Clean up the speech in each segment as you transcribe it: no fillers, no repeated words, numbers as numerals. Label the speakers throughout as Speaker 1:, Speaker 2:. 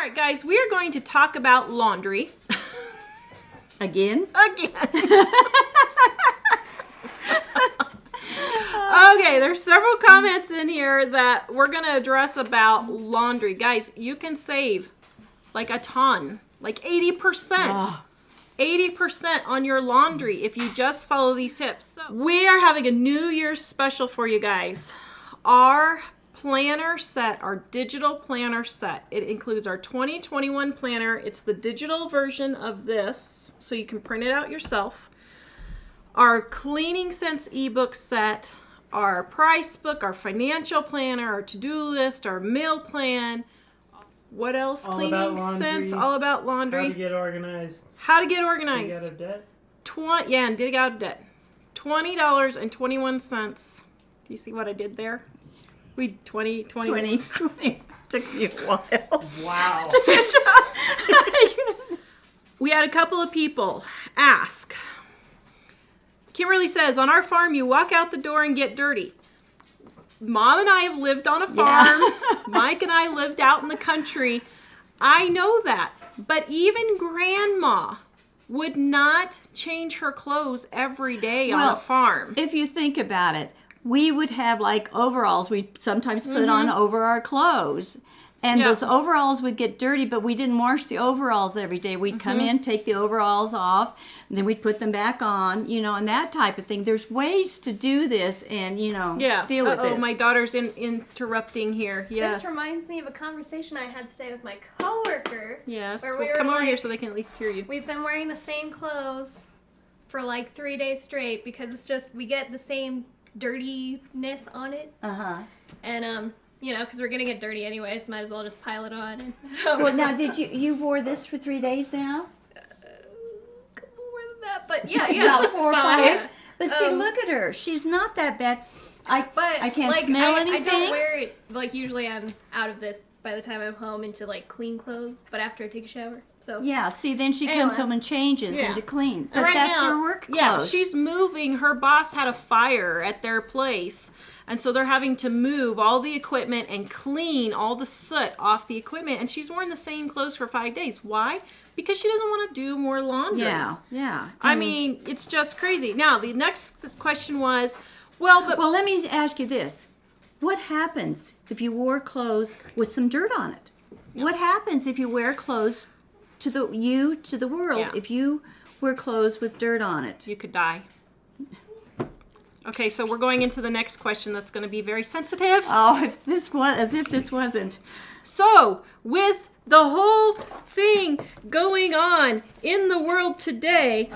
Speaker 1: right, guys, we are going to talk about laundry.
Speaker 2: Again?
Speaker 1: Again. Okay, there's several comments in here that we're going to address about laundry. Guys, you can save like a ton, like 80%.
Speaker 2: Oh.
Speaker 1: 80% on your laundry if you just follow these tips. So we are having a New Year's special for you guys. Our planner set, our digital planner set. It includes our 2021 planner. It's the digital version of this, so you can print it out yourself. Our Cleaning Sense ebook set, our price book, our financial planner, our to-do list, our meal plan. What else?
Speaker 3: All
Speaker 1: Cleaning
Speaker 3: about laundry,
Speaker 1: Sense, all about laundry.
Speaker 3: How to get organized.
Speaker 1: How to get organized.
Speaker 3: Dig out of debt.
Speaker 1: And dig out of debt. $20.21. Do you see what I did there? We 20.
Speaker 2: Took me a while.
Speaker 3: Wow.
Speaker 1: We had a couple of people ask. Kimberly says, on our farm, you walk out the door and get dirty. Mom and I have lived on a farm.
Speaker 2: Yeah.
Speaker 1: Mike and I lived out in the country. I know that. But even Grandma would not change her clothes every day on a farm.
Speaker 2: If you think about it, we would have like overalls we sometimes put on over our clothes. And those overalls would get dirty, but we didn't wash the overalls every day. We'd come in, take the overalls off, and then we'd put them back on, and that type of thing. There's ways to do this and, deal with it.
Speaker 1: My daughter's interrupting here. Yes.
Speaker 4: This reminds me of a conversation I had today with my coworker.
Speaker 1: Yes.
Speaker 4: Where
Speaker 1: Well, come over here so they can at least hear you.
Speaker 4: We've been wearing the same clothes for like 3 days straight because it's just, we get the same dirtiness on it.
Speaker 2: Uh-huh.
Speaker 4: And, because we're going to get dirty anyways, might as well just pile it on. And,
Speaker 2: Well, now, did you wore this for 3 days now?
Speaker 4: couple more than that, but yeah.
Speaker 2: About 4 or 5.
Speaker 4: Yeah.
Speaker 2: But see, look at her. She's not that bad. I can't
Speaker 4: like,
Speaker 2: smell
Speaker 4: I
Speaker 2: anything.
Speaker 4: don't wear it, like, usually I'm out of this by the time I'm home into, like, clean clothes, but after I take a shower, so.
Speaker 2: Yeah, see, then she
Speaker 4: Anyway.
Speaker 2: comes home and changes into clean. But
Speaker 1: Right
Speaker 2: that's
Speaker 1: now,
Speaker 2: her work clothes.
Speaker 1: Yeah, she's moving. Her boss had a fire at their place, and so they're having to move all the equipment and clean all the soot off the equipment, and she's worn the same clothes for 5 days. Why? Because she doesn't want to do more laundry.
Speaker 2: Yeah.
Speaker 1: I mean, it's just crazy. Now, the next question was, well,
Speaker 2: let me ask you this. What happens if you wore clothes with some dirt on it? What happens if you wear clothes to the world if you wear clothes with dirt on it?
Speaker 1: you could die. Okay, so we're going into the next question that's going to be very sensitive.
Speaker 2: Oh, as if this wasn't.
Speaker 1: So, with the whole thing going on in the world today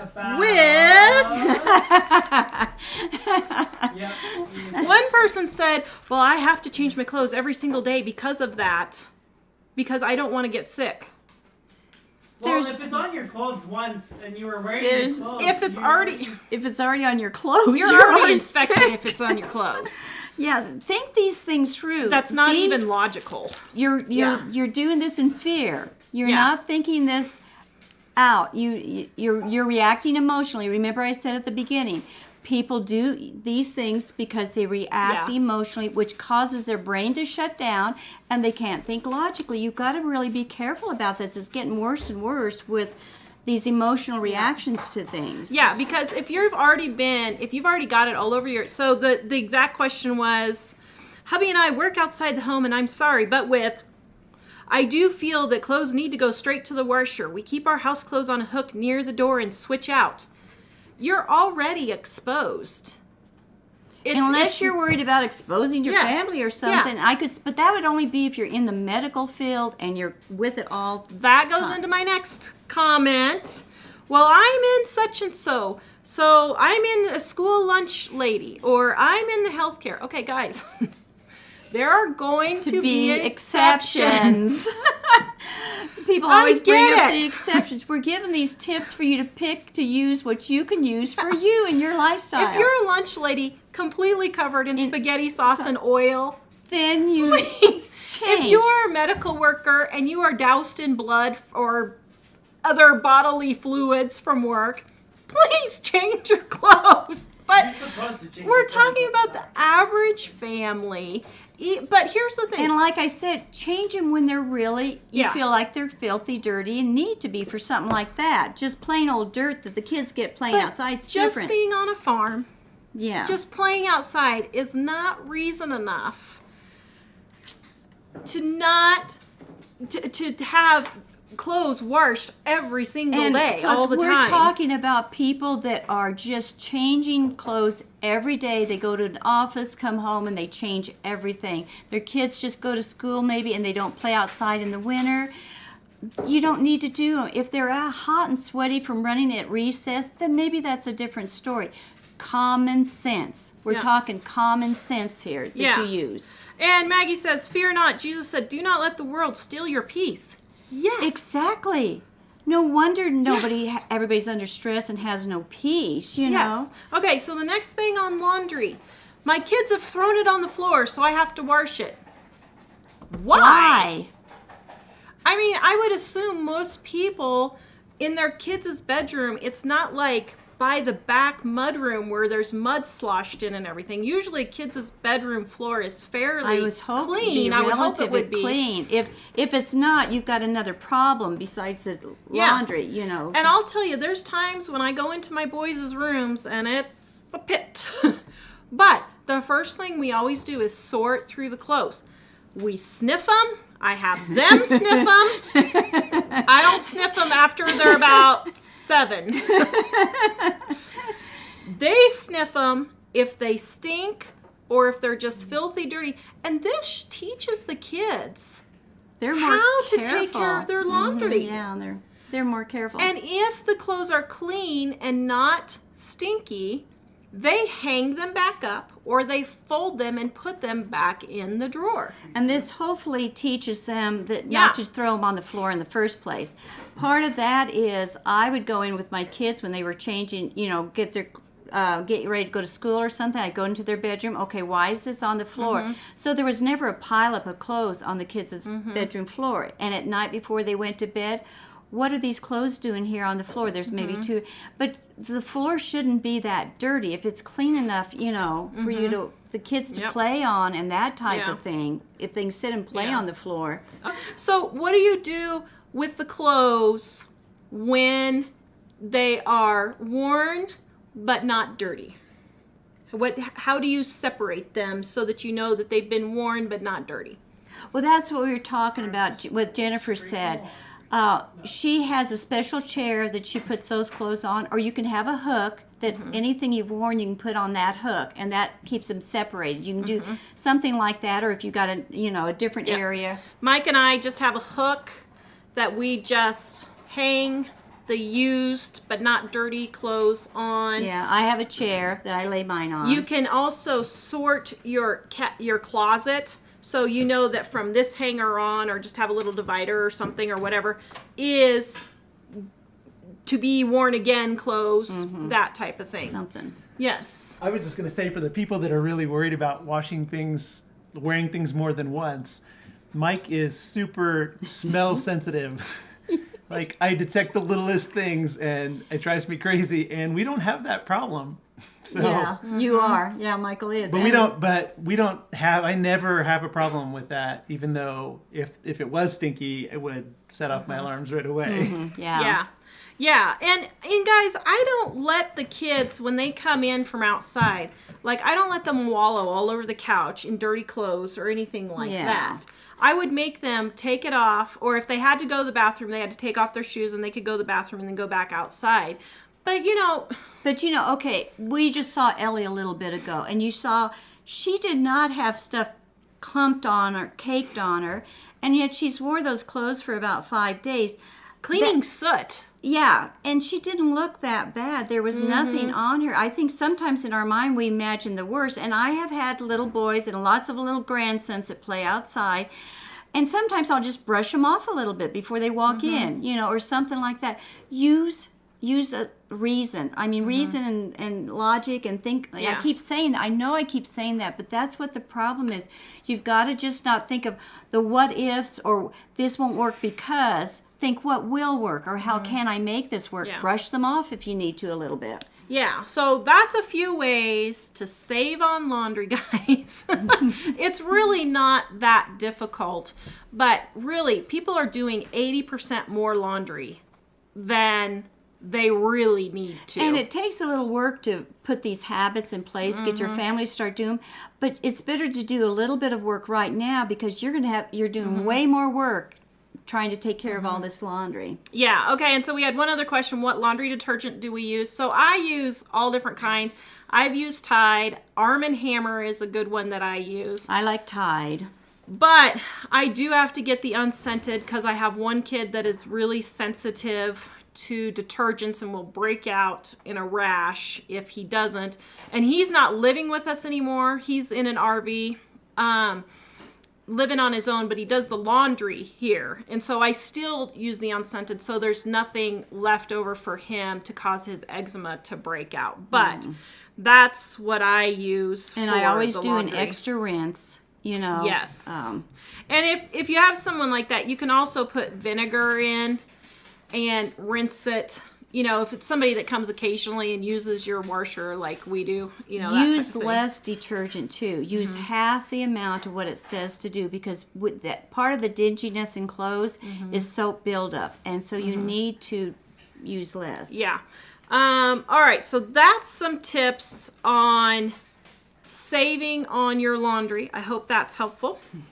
Speaker 1: one person said, well, I have to change my clothes every single day because of that, because I don't want to get sick.
Speaker 3: Well, if it's on your clothes once and you were wearing your clothes,
Speaker 1: If it's already
Speaker 2: on your clothes,
Speaker 1: you're already infected if it's on your clothes.
Speaker 2: Yeah, think these things through.
Speaker 1: That's not even logical.
Speaker 2: You're doing this in fear. You're
Speaker 1: Yeah.
Speaker 2: not thinking this out. You're reacting emotionally. Remember I said at the beginning, people do these things because they react emotionally, which causes their brain to shut down and they can't think logically. You've got to really be careful about this. It's getting worse and worse with these emotional reactions to things.
Speaker 1: Yeah, because if you've already got it all over so the exact question was, hubby and I work outside the home and I'm sorry, but I do feel that clothes need to go straight to the washer. We keep our house clothes on a hook near the door and switch out. You're already exposed.
Speaker 2: Unless you're worried about exposing your family or something, but that would only be if you're in the medical field and you're with it all.
Speaker 1: That goes into my next comment. Well, I'm in such and so I'm in a school lunch lady, or I'm in the healthcare. Okay, guys, there are going to be exceptions.
Speaker 2: People always bring up the exceptions. We're giving these tips for you to pick to use what you can use for you and your lifestyle.
Speaker 1: If you're a lunch lady completely covered in spaghetti sauce and oil,
Speaker 2: then you
Speaker 1: please
Speaker 2: change.
Speaker 1: If you are a medical worker and you are doused in blood or other bodily fluids from work, please change your clothes. But
Speaker 3: You're supposed to change
Speaker 1: we're
Speaker 3: your clothes
Speaker 1: talking
Speaker 3: at
Speaker 1: about the
Speaker 3: time.
Speaker 1: average family. But here's the thing.
Speaker 2: And like I said, change them when they're really, you
Speaker 1: Yeah.
Speaker 2: feel like they're filthy, dirty, and need to be for something like that. Just plain old dirt that the kids get playing
Speaker 1: But
Speaker 2: outside's
Speaker 1: just
Speaker 2: different.
Speaker 1: being on a farm,
Speaker 2: Yeah.
Speaker 1: just playing outside is not reason enough to not to have clothes washed every single day,
Speaker 2: plus
Speaker 1: all the
Speaker 2: we're
Speaker 1: time.
Speaker 2: talking about people that are just changing clothes every day. They go to an office, come home, and they change everything. Their kids just go to school maybe, and they don't play outside in the winter. You don't need to do them. If they're hot and sweaty from running at recess, then maybe that's a different story. Common sense. We're
Speaker 1: Yeah.
Speaker 2: talking common sense here that
Speaker 1: Yeah.
Speaker 2: you use.
Speaker 1: And Maggie says, "Fear not." Jesus said, "Do not let the world steal your peace." Yes.
Speaker 2: Exactly. No wonder
Speaker 1: Yes.
Speaker 2: everybody's under stress and has no peace, you
Speaker 1: Yes.
Speaker 2: know?
Speaker 1: Okay, so the next thing on laundry. My kids have thrown it on the floor, so I have to wash it. Why? I mean, I would assume most people in their kids' bedroom, it's not like by the back mudroom where there's mud sloshed in and everything. Usually a kid's bedroom floor is fairly
Speaker 2: I was hoping
Speaker 1: clean.
Speaker 2: Be
Speaker 1: I would hope it would be.
Speaker 2: clean. If it's not, you've got another problem besides the
Speaker 1: Yeah.
Speaker 2: laundry, you know.
Speaker 1: And I'll tell you, there's times when I go into my boys' rooms and it's a pit. But the first thing we always do is sort through the clothes. We sniff them. I have them sniff them. I don't sniff them after they're about 7. They sniff them if they stink or if they're just filthy dirty. And this teaches the kids
Speaker 2: They're more
Speaker 1: how to
Speaker 2: careful.
Speaker 1: take care of their laundry.
Speaker 2: Yeah, they're more careful.
Speaker 1: And if the clothes are clean and not stinky, they hang them back up or they fold them and put them back in the drawer.
Speaker 2: And this hopefully teaches them that
Speaker 1: Yeah.
Speaker 2: not to throw them on the floor in the first place. Part of that is I would go in with my kids when they were changing, you know, get ready to go to school or something. I'd go into their bedroom. Okay, why is this on the floor? So there was never a pileup of clothes on the kids' bedroom floor. And at night before they went to bed, what are these clothes doing here on the floor? There's maybe 2, but the floor shouldn't be that dirty. If it's clean enough, you know, for you to the kids to
Speaker 1: Yep.
Speaker 2: play on and that type
Speaker 1: Yeah.
Speaker 2: of thing. If they can sit and play
Speaker 1: Yeah.
Speaker 2: on the floor.
Speaker 1: So what do you do with the clothes when they are worn but not dirty? How do you separate them so that you know that they've been worn but not dirty?
Speaker 2: Well, that's what we were talking about, what Jennifer said. She has a special chair that she puts those clothes on, or you can have a hook that anything you've worn you can put on that hook, and that keeps them separated. You can do something like that, or if you've got a different
Speaker 1: Yeah.
Speaker 2: area.
Speaker 1: Mike and I just have a hook that we just hang the used but not dirty clothes on.
Speaker 2: Yeah, I have a chair that I lay mine on.
Speaker 1: You can also sort your closet, so you know that from this hanger on, or just have a little divider or something or whatever, is to be worn again clothes, that type of thing.
Speaker 2: Something.
Speaker 1: Yes.
Speaker 5: I was just going to say, for the people that are really worried about washing things, wearing things more than once, Mike is super smell sensitive. Like, I detect the littlest things and it drives me crazy, and we don't have that problem. So,
Speaker 2: Yeah, you are. Yeah, Michael is.
Speaker 5: but we don't have, I never have a problem with that, even though if it was stinky, it would set off my alarms right away.
Speaker 2: Yeah.
Speaker 1: Yeah. And guys, I don't let the kids, when they come in from outside, like, I don't let them wallow all over the couch in dirty clothes or anything like
Speaker 2: Yeah.
Speaker 1: that. I would make them take it off, or if they had to go to the bathroom, they had to take off their shoes and they could go to the bathroom and then go back outside. But
Speaker 2: okay, we just saw Ellie a little bit ago, and you saw she did not have stuff clumped on or caked on her, and yet she's wore those clothes for about 5 days.
Speaker 1: cleaning soot.
Speaker 2: Yeah, and she didn't look that bad. There was nothing on her. I think sometimes in our mind we imagine the worst, and I have had little boys and lots of little grandsons that play outside, and sometimes I'll just brush them off a little bit before they walk in, or something like that. Use a reason. I mean, reason and logic and think.
Speaker 1: Yeah.
Speaker 2: I keep saying that. I know I keep saying that, but that's what the problem is. You've got to just not think of the what ifs or this won't work because. Think what will work or how can I make this work.
Speaker 1: Yeah.
Speaker 2: Brush them off if you need to a little bit.
Speaker 1: Yeah, so that's a few ways to save on laundry, guys. It's really not that difficult, but really, people are doing 80% more laundry than they really need to.
Speaker 2: And it takes a little work to put these habits in place, get your family to start doing them. But it's better to do a little bit of work right now because you're doing way more work trying to take care of all this laundry.
Speaker 1: Yeah, okay, and so we had one other question. What laundry detergent do we use? So I use all different kinds. I've used Tide. Arm & Hammer is a good one that I use.
Speaker 2: I like Tide.
Speaker 1: But I do have to get the unscented because I have one kid that is really sensitive to detergents and will break out in a rash if he doesn't. And he's not living with us anymore. He's in an RV, living on his own, but he does the laundry here. And so I still use the unscented, so there's nothing left over for him to cause his eczema to break out. But that's what I use.
Speaker 2: And
Speaker 1: for
Speaker 2: I always
Speaker 1: the
Speaker 2: do
Speaker 1: laundry.
Speaker 2: an extra rinse, you know.
Speaker 1: Yes. And if you have someone like that, you can also put vinegar in and rinse it. You know, if it's somebody that comes occasionally and uses your washer like we do, you know, that type of
Speaker 2: use
Speaker 1: thing.
Speaker 2: less detergent too. Use half the amount of what it says to do because with that part of the dinginess in clothes is soap buildup, and so you need to use less.
Speaker 1: Yeah. All right, so that's some tips on saving on your laundry. I hope that's helpful.